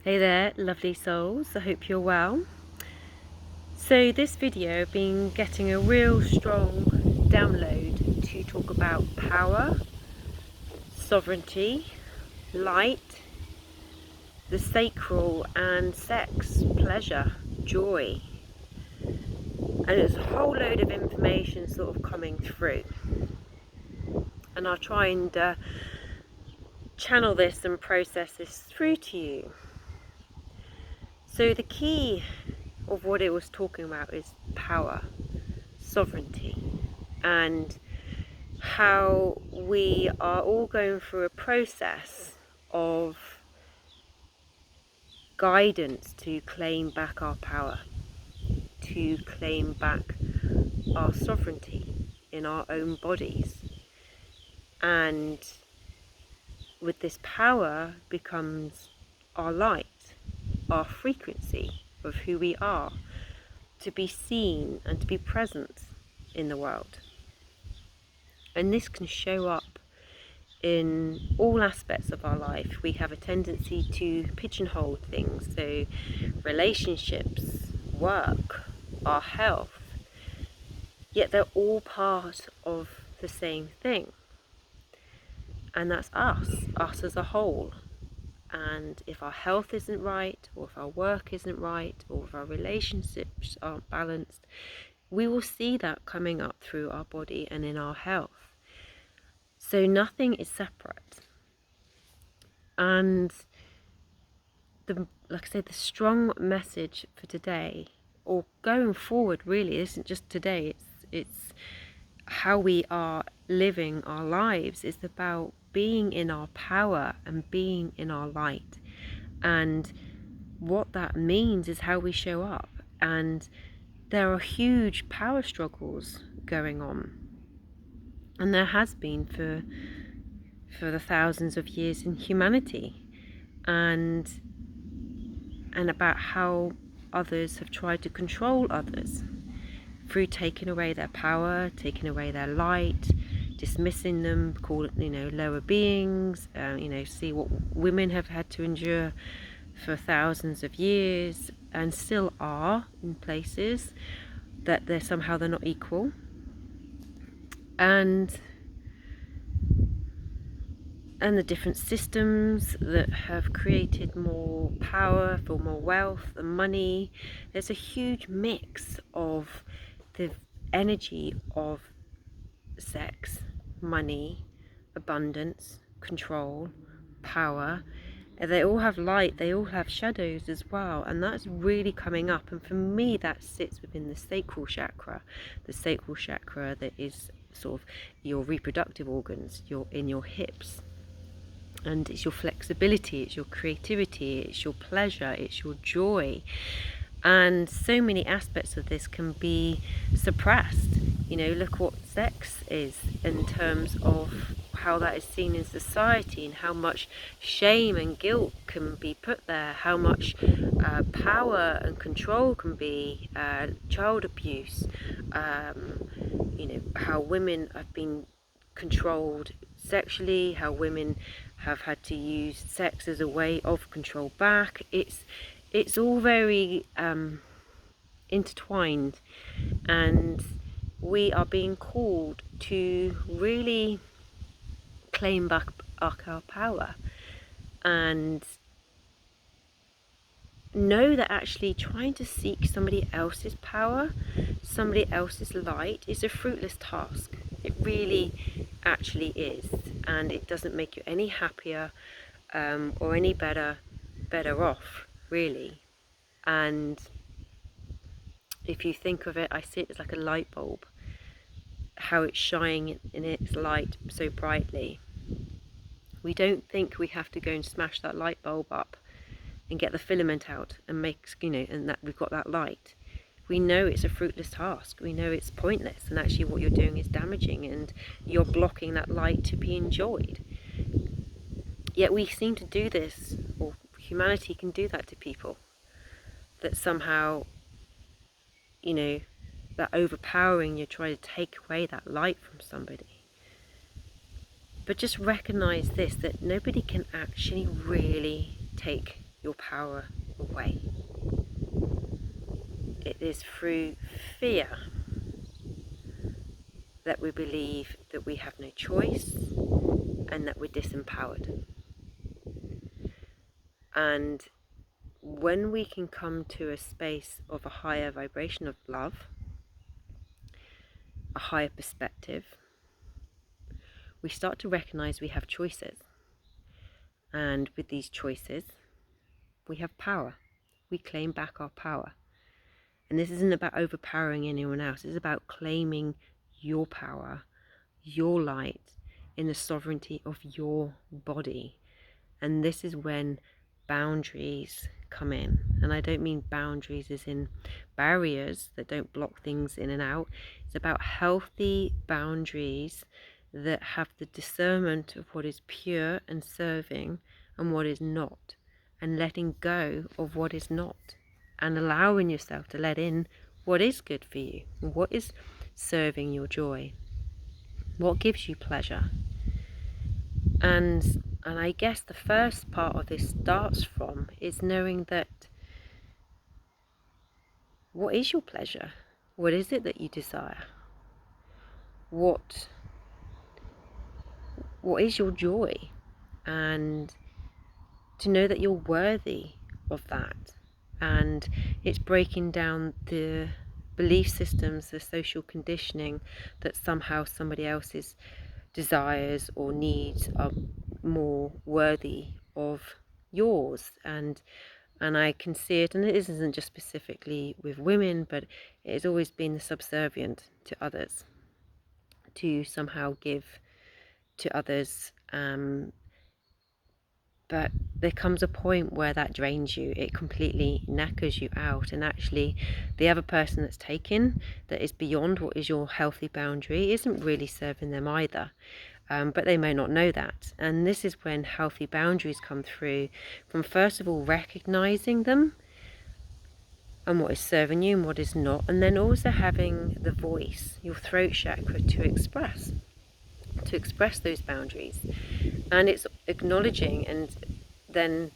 Hey there, lovely souls. I hope you're well. So this video, I've been getting a real strong download to talk about power, sovereignty, light, the sacral, and sex, pleasure, joy. And there's a whole load of information sort of coming through. And I'll try and channel this and process this through to you. So the key of what it was talking about is power, sovereignty, and how we are all going through a process of guidance to claim back our power, to claim back our sovereignty in our own bodies. And with this power becomes our light, our frequency of who we are, to be seen and to be present in the world. And this can show up in all aspects of our life. We have a tendency to pigeonhole things, so relationships, work, our health, yet they're all part of the same thing. And that's us as a whole. And if our health isn't right, or if our work isn't right, or if our relationships aren't balanced, we will see that coming up through our body and in our health. So nothing is separate. And like I said, the strong message for today, or going forward really, isn't just today, it's how we are living our lives. It's about being in our power and being in our light. And what that means is how we show up. And there are huge power struggles going on. And there has been for the thousands of years in humanity. And about how others have tried to control others through taking away their power, taking away their light, dismissing them, call it, lower beings. See what women have had to endure for thousands of years, and still are in places that they're not equal. And the different systems that have created more power for more wealth and money. There's a huge mix of the energy of sex, money, abundance, control, power. They all have light, they all have shadows as well, and that's really coming up. And for me, that sits within the sacral chakra that is sort of your reproductive organs, in your hips. And it's your flexibility, it's your creativity, it's your pleasure, it's your joy. And so many aspects of this can be suppressed. Look what sex is in terms of how that is seen in society, and how much shame and guilt can be put there, how much power and control can be, child abuse, how women have been controlled sexually, how women have had to use sex as a way of control back. It's all very intertwined, and we are being called to really claim back our power, and know that actually trying to seek somebody else's power, somebody else's light, is a fruitless task. It really actually is, and it doesn't make you any happier or any better off, really. And if you think of it, I see it as like a light bulb, how it's shining in its light so brightly. We don't think we have to go and smash that light bulb up and get the filament out and make, and that we've got that light. We know it's a fruitless task. We know it's pointless, and actually what you're doing is damaging, and you're blocking that light to be enjoyed. Yet we seem to do this, or humanity can do that to people, that somehow, that overpowering, you're trying to take away that light from somebody. But just recognize this, that nobody can actually really take your power away. It is through fear that we believe that we have no choice and that we're disempowered. And when we can come to a space of a higher vibration of love, a higher perspective, we start to recognize we have choices. And with these choices, we have power. We claim back our power. And this isn't about overpowering anyone else. It's about claiming your power, your light, in the sovereignty of your body. And this is when boundaries come in. And I don't mean boundaries as in barriers that don't block things in and out. It's about healthy boundaries that have the discernment of what is pure and serving and what is not, and letting go of what is not, and allowing yourself to let in what is good for you, what is serving your joy, what gives you pleasure. And I guess the first part of this starts from is knowing that what is your pleasure? What is it that you desire? What is your joy? And to know that you're worthy of that. And it's breaking down the belief systems, the social conditioning that somehow somebody else's desires or needs are more worthy of yours. And I can see it, and this isn't just specifically with women, but it has always been the subservient to others, to somehow give to others. But there comes a point where that drains you, it completely knackers you out, and actually the other person that's taken, that is beyond what is your healthy boundary, isn't really serving them either. But they may not know that. And this is when healthy boundaries come through, from first of all recognizing them and what is serving you and what is not, and then also having the voice, your throat chakra, to express those boundaries. And it's acknowledging, and then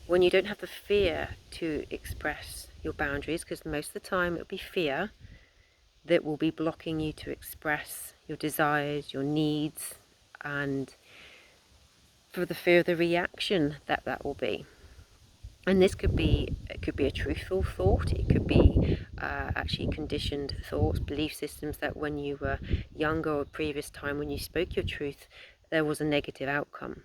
when you don't have the fear to express your boundaries, because most of the time it'll be fear that will be blocking you to express your desires, your needs, and for the fear of the reaction that will be. And this could be a truthful thought. It could be actually conditioned thoughts, belief systems that when you were younger or previous time when you spoke your truth, there was a negative outcome.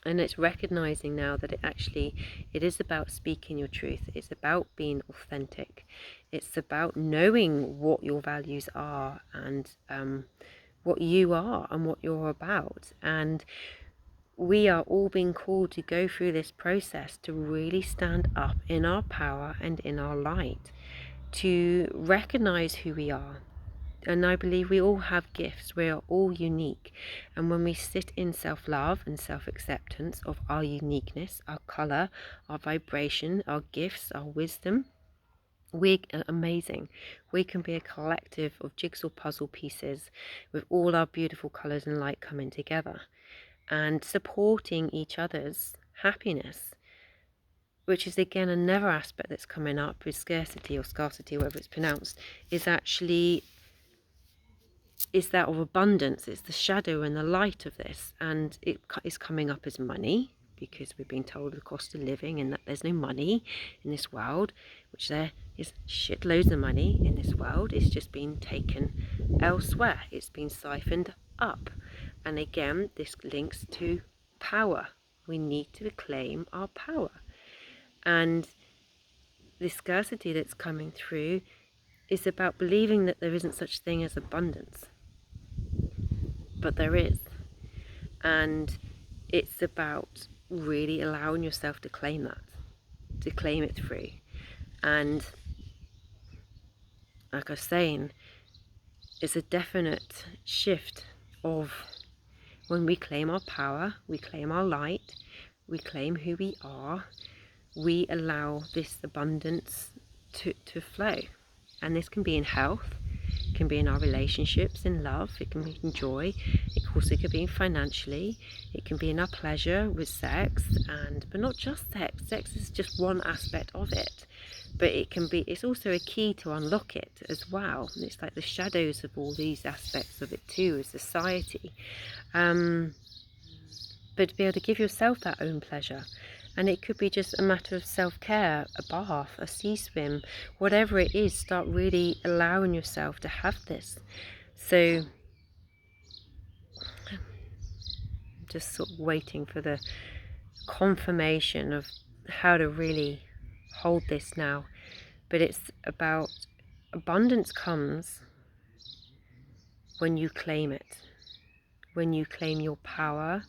And it's recognizing now that it is about speaking your truth. It's about being authentic. It's about knowing what your values are and what you are and what you're about. And we are all being called to go through this process to really stand up in our power and in our light, to recognize who we are. And I believe we all have gifts. We are all unique. And when we sit in self-love and self-acceptance of our uniqueness, our color, our vibration, our gifts, our wisdom, we are amazing. We can be a collective of jigsaw puzzle pieces with all our beautiful colors and light coming together, and supporting each other's happiness, which is again another aspect that's coming up with scarcity, or scarcity, whatever it's pronounced, is actually that of abundance. It's the shadow and the light of this, and it is coming up as money, because we're being told the cost of living and that there's no money in this world, which there is shitloads of money in this world. It's just been taken elsewhere. It's been siphoned up. And again, this links to power. We need to claim our power. And the scarcity that's coming through is about believing that there isn't such thing as abundance. But there is. And it's about really allowing yourself to claim that, to claim it through. And like I was saying, it's a definite shift of when we claim our power, we claim our light, we claim who we are, we allow this abundance to flow. And this can be in health, can be in our relationships, in love, it can be in joy, it also could be in financially, it can be in our pleasure with sex, but not just sex. Sex is just one aspect of it, but it's also a key to unlock it as well. It's like the shadows of all these aspects of it too, as society. But to be able to give yourself that own pleasure. And it could be just a matter of self-care, a bath, a sea swim, whatever it is, start really allowing yourself to have this. So just sort of waiting for the confirmation of how to really hold this now. But it's about abundance comes when you claim it, when you claim your power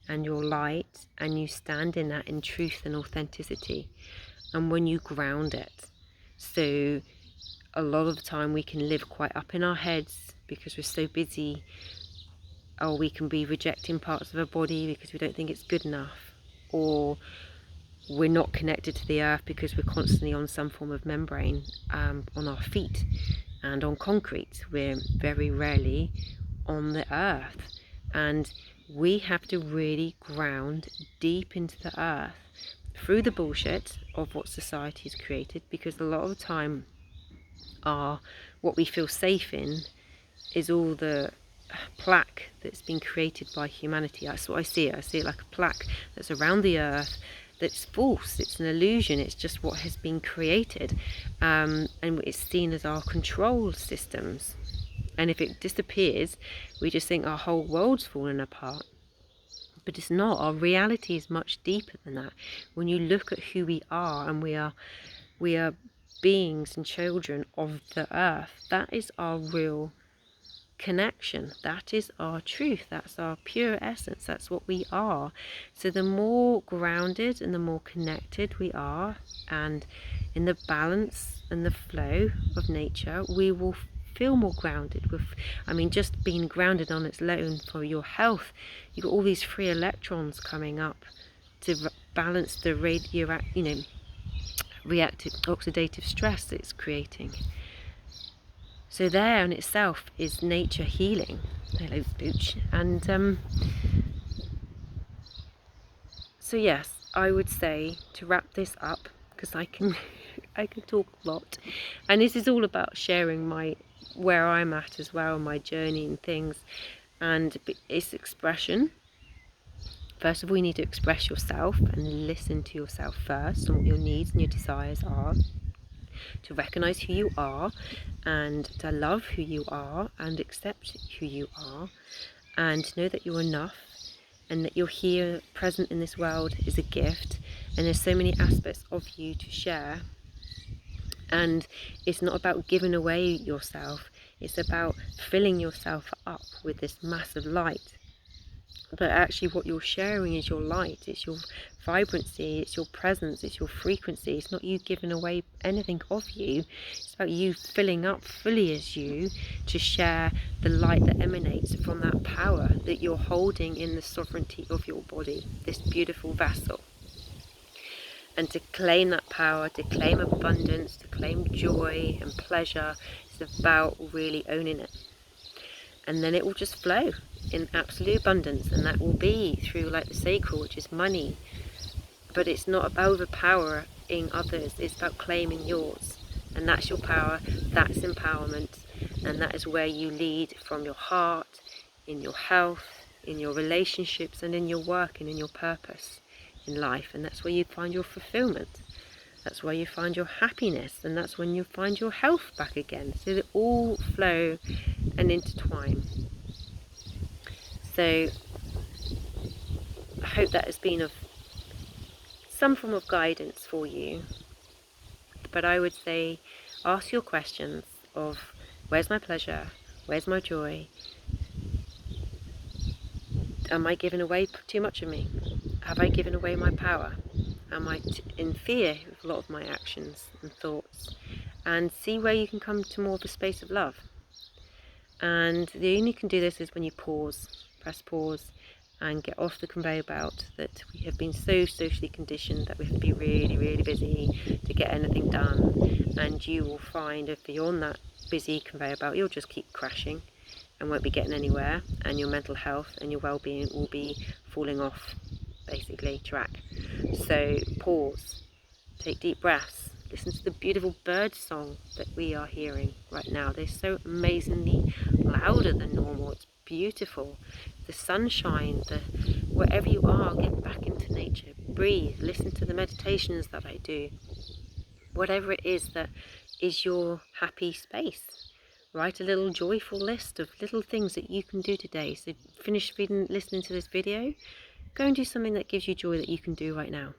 and your light, and you stand in that in truth and authenticity, and when you ground it. So a lot of the time we can live quite up in our heads because we're so busy, or we can be rejecting parts of our body because we don't think it's good enough, or we're not connected to the earth because we're constantly on some form of membrane on our feet and on concrete. We're very rarely on the earth, and we have to really ground deep into the earth through the bullshit of what society has created, because a lot of the time what we feel safe in is all the plaque that's been created by humanity. That's what I see it like a plaque that's around the earth that's false. It's an illusion. It's just what has been created, and it's seen as our control systems. And if it disappears, we just think our whole world's fallen apart. But it's not. Our reality is much deeper than that. When you look at who we are, and we are beings and children of the earth, that is our real connection. That is our truth. That's our pure essence. That's what we are. So the more grounded and the more connected we are, and in the balance and the flow of nature, we will feel more grounded. Just being grounded on its own for your health, you've got all these free electrons coming up to balance the reactive oxidative stress that it's creating. So there in itself is nature healing. Hello, Booch. And so yes, I would say, to wrap this up, because I can talk a lot, and this is all about sharing where I'm at as well, my journey and things, and it's expression. First of all, you need to express yourself and listen to yourself first and what your needs and your desires are, to recognize who you are and to love who you are and accept who you are, and know that you're enough and that you're here present in this world is a gift, and there's so many aspects of you to share. And it's not about giving away yourself, it's about filling yourself up with this massive light. But actually what you're sharing is your light, it's your vibrancy, it's your presence, it's your frequency. It's not you giving away anything of you, it's about you filling up fully as you to share the light that emanates from that power that you're holding in the sovereignty of your body, this beautiful vessel. And to claim that power, to claim abundance, to claim joy and pleasure, it's about really owning it. And then it will just flow in absolute abundance, and that will be through like the sacral, which is money. But it's not about overpowering others, it's about claiming yours. And that's your power, that's empowerment, and that is where you lead from your heart, in your health, in your relationships, and in your work and in your purpose in life. And that's where you find your fulfillment, that's where you find your happiness, and that's when you find your health back again. So they all flow and intertwine. So I hope that has been of some form of guidance for you. But I would say, ask your questions of, where's my pleasure, where's my joy, am I giving away too much of me, have I given away my power, am I in fear of a lot of my actions and thoughts, and see where you can come to more of a space of love. And the only you can do this is when you press pause and get off the conveyor belt that we have been so socially conditioned that we have to be really, really busy to get anything done. And you will find, if you're on that busy conveyor belt, you'll just keep crashing and won't be getting anywhere, and your mental health and your well-being will be falling off basically track. So pause, take deep breaths, listen to the beautiful bird song that we are hearing right now. They're so amazingly louder than normal. It's beautiful. The sunshine, wherever you are, get back into nature, breathe, listen to the meditations that I do. Whatever it is that is your happy space. Write a little joyful list of little things that you can do today. So finish listening to this video, go and do something that gives you joy that you can do right now.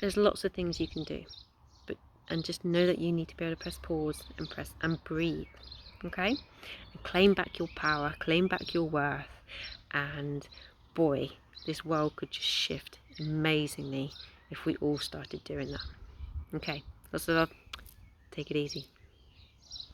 There's lots of things you can do, and just know that you need to be able to press pause and breathe, okay? And claim back your power, claim back your worth, and boy, this world could just shift amazingly if we all started doing that. Okay, lots of love. Take it easy.